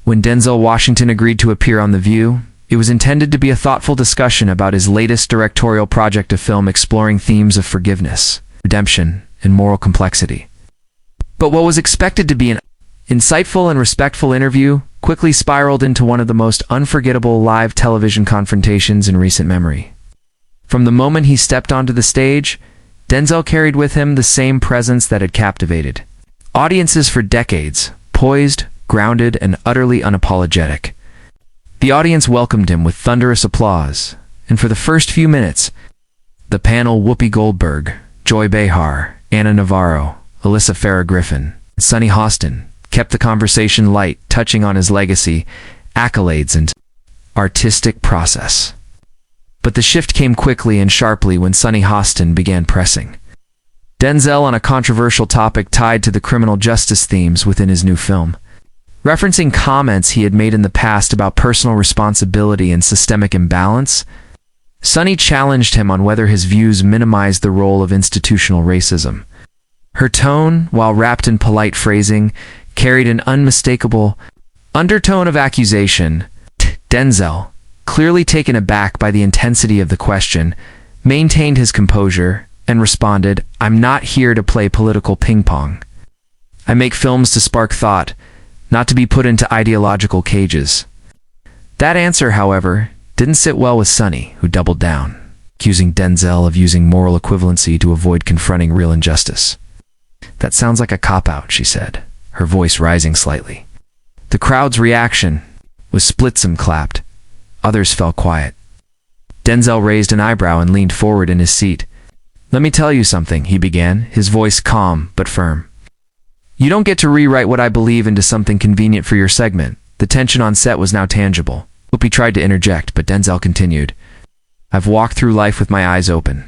When Denzel Washington agreed to appear on The View, it was intended to be a thoughtful discussion about his latest directorial project of film exploring themes of forgiveness, redemption, and moral complexity. But what was expected to be an insightful and respectful interview quickly spiraled into one of the most unforgettable live television confrontations in recent memory. From the moment he stepped onto the stage, Denzel carried with him the same presence that had captivated audiences for decades, poised, grounded, and utterly unapologetic. The audience welcomed him with thunderous applause, and for the first few minutes, the panel Whoopi Goldberg, Joy Behar, Anna Navarro, Alyssa Farah-Griffin, and Sunny Hostin kept the conversation light, touching on his legacy, accolades, and artistic process. But the shift came quickly and sharply when Sunny Hostin began pressing Denzel on a controversial topic tied to the criminal justice themes within his new film. Referencing comments he had made in the past about personal responsibility and systemic imbalance, Sunny challenged him on whether his views minimized the role of institutional racism. Her tone, while wrapped in polite phrasing, carried an unmistakable undertone of accusation. Denzel, clearly taken aback by the intensity of the question, maintained his composure and responded, "I'm not here to play political ping-pong. I make films to spark thought, not to be put into ideological cages." That answer, however, didn't sit well with Sunny, who doubled down, accusing Denzel of using moral equivalency to avoid confronting real injustice. "That sounds like a cop-out," she said, her voice rising slightly. The crowd's reaction was split. Some clapped. Others fell quiet. Denzel raised an eyebrow and leaned forward in his seat. "Let me tell you something," he began, his voice calm but firm. "You don't get to rewrite what I believe into something convenient for your segment." The tension on set was now tangible. Whoopi tried to interject, but Denzel continued, "I've walked through life with my eyes open.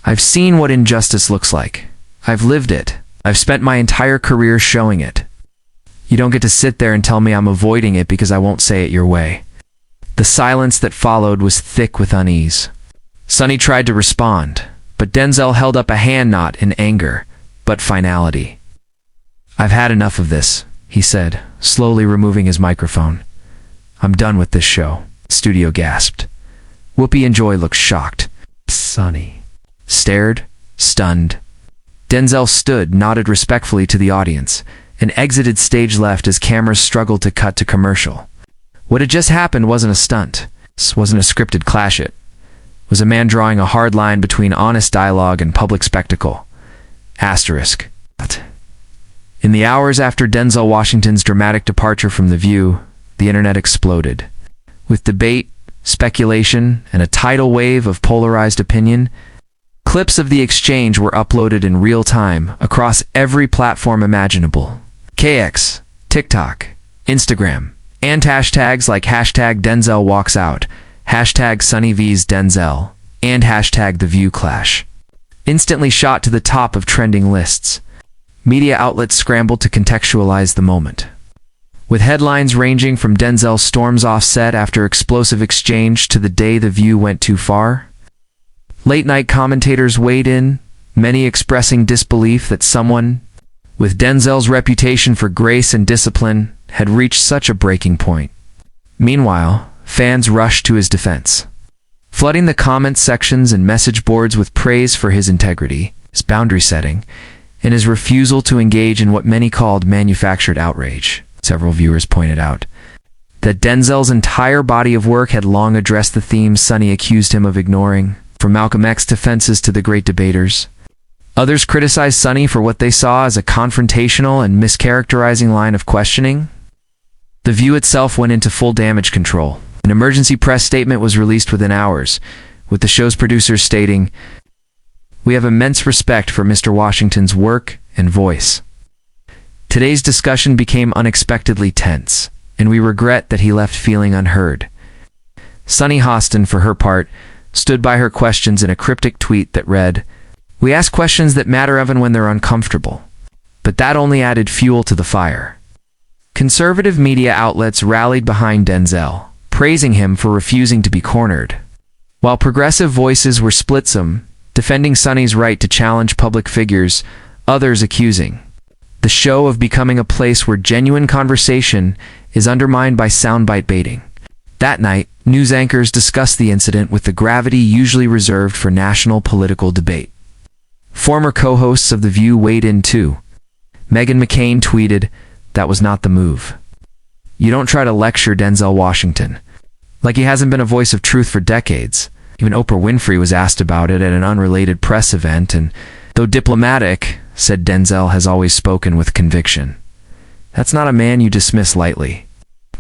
I've seen what injustice looks like. I've lived it. I've spent my entire career showing it. You don't get to sit there and tell me I'm avoiding it because I won't say it your way." The silence that followed was thick with unease. Sunny tried to respond, but Denzel held up a hand, not in anger, but finality. "I've had enough of this," he said, slowly removing his microphone. "I'm done with this show." The studio gasped. Whoopi and Joy looked shocked. Sunny stared, stunned. Denzel stood, nodded respectfully to the audience, and exited stage left as cameras struggled to cut to commercial. What had just happened wasn't a stunt. This wasn't a scripted clash. It was a man drawing a hard line between honest dialogue and public spectacle. Asterisk. In the hours after Denzel Washington's dramatic departure from The View, the internet exploded. With debate, speculation, and a tidal wave of polarized opinion, clips of the exchange were uploaded in real time across every platform imaginable. KX, TikTok, Instagram, and hashtags like hashtag Denzel walks out, hashtag Sunny vs Denzel, and hashtag The View Clash instantly shot to the top of trending lists. Media outlets scrambled to contextualize the moment, with headlines ranging from Denzel storms off set after explosive exchange to the day The View went too far. Late-night commentators weighed in, many expressing disbelief that someone with Denzel's reputation for grace and discipline had reached such a breaking point. Meanwhile, fans rushed to his defense, flooding the comment sections and message boards with praise for his integrity, his boundary setting, and his refusal to engage in what many called manufactured outrage. Several viewers pointed out that Denzel's entire body of work had long addressed the themes Sunny accused him of ignoring, from Malcolm X defenses to The Great Debaters. Others criticized Sunny for what they saw as a confrontational and mischaracterizing line of questioning. The View itself went into full damage control. An emergency press statement was released within hours, with the show's producers stating, "We have immense respect for Mr. Washington's work and voice. Today's discussion became unexpectedly tense, and we regret that he left feeling unheard." Sunny Hostin, for her part, stood by her questions in a cryptic tweet that read, "We ask questions that matter even when they're uncomfortable." But that only added fuel to the fire. Conservative media outlets rallied behind Denzel, praising him for refusing to be cornered, while progressive voices were split, some defending Sunny's right to challenge public figures, others accusing the show of becoming a place where genuine conversation is undermined by soundbite baiting. That night, news anchors discussed the incident with the gravity usually reserved for national political debate. Former co-hosts of The View weighed in too. Meghan McCain tweeted, "That was not the move. You don't try to lecture Denzel Washington. Like he hasn't been a voice of truth for decades." Even Oprah Winfrey was asked about it at an unrelated press event, and though diplomatic, said Denzel has always spoken with conviction. That's not a man you dismiss lightly.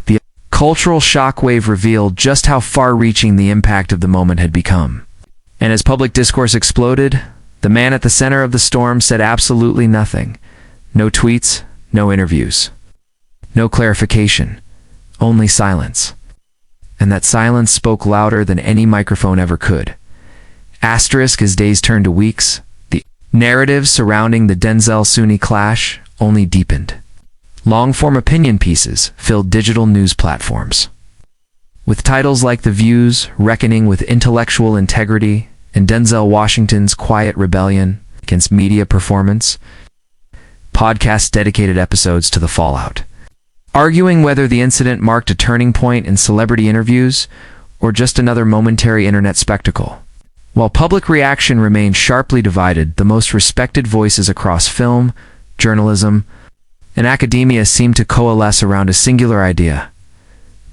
The cultural shockwave revealed just how far-reaching the impact of the moment had become. And as public discourse exploded, the man at the center of the storm said absolutely nothing. No tweets, no interviews. No clarification, only silence. And that silence spoke louder than any microphone ever could. Asterisk as days turned to weeks, the narrative surrounding the Denzel-Sunny clash only deepened. Long-form opinion pieces filled digital news platforms. With titles like The View's Reckoning with Intellectual Integrity and Denzel Washington's Quiet Rebellion Against Media Performance, podcasts dedicated episodes to the fallout, arguing whether the incident marked a turning point in celebrity interviews or just another momentary internet spectacle. While public reaction remained sharply divided, the most respected voices across film, journalism, and academia seemed to coalesce around a singular idea.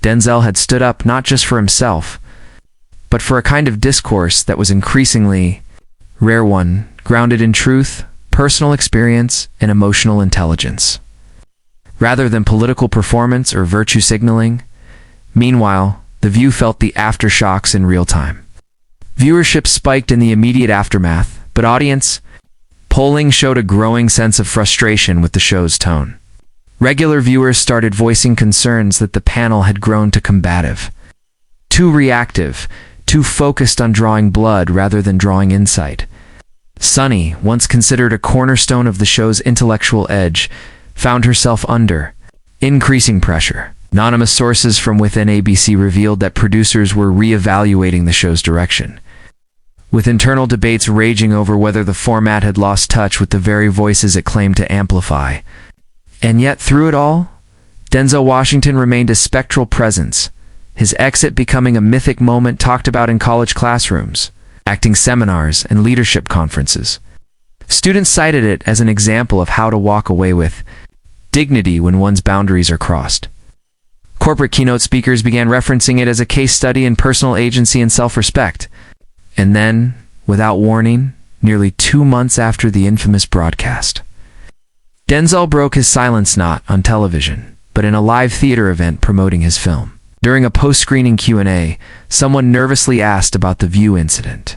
Denzel had stood up not just for himself, but for a kind of discourse that was increasingly rare one, grounded in truth, personal experience, and emotional intelligence, rather than political performance or virtue signaling. Meanwhile, The View felt the aftershocks in real time. Viewership spiked in the immediate aftermath, but audience polling showed a growing sense of frustration with the show's tone. Regular viewers started voicing concerns that the panel had grown too combative, too reactive, too focused on drawing blood rather than drawing insight. Sunny, once considered a cornerstone of the show's intellectual edge, found herself under increasing pressure. Anonymous sources from within ABC revealed that producers were re-evaluating the show's direction, with internal debates raging over whether the format had lost touch with the very voices it claimed to amplify. And yet, through it all, Denzel Washington remained a spectral presence, his exit becoming a mythic moment talked about in college classrooms, acting seminars, and leadership conferences. Students cited it as an example of how to walk away with dignity when one's boundaries are crossed. Corporate keynote speakers began referencing it as a case study in personal agency and self-respect. And then, without warning, nearly 2 months after the infamous broadcast, Denzel broke his silence not on television, but in a live theater event promoting his film. During a post-screening Q&A, someone nervously asked about the View incident.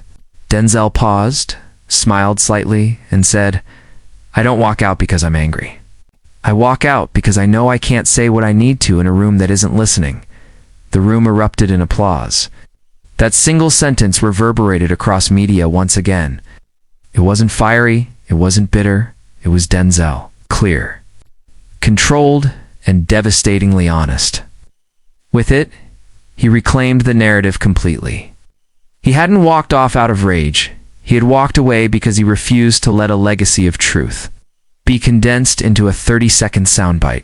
Denzel paused, smiled slightly, and said, "I don't walk out because I'm angry. I walk out because I know I can't say what I need to in a room that isn't listening." The room erupted in applause. That single sentence reverberated across media once again. It wasn't fiery, it wasn't bitter, it was Denzel. Clear, controlled, and devastatingly honest. With it, he reclaimed the narrative completely. He hadn't walked off out of rage. He had walked away because he refused to let a legacy of truth be condensed into a 30-second soundbite.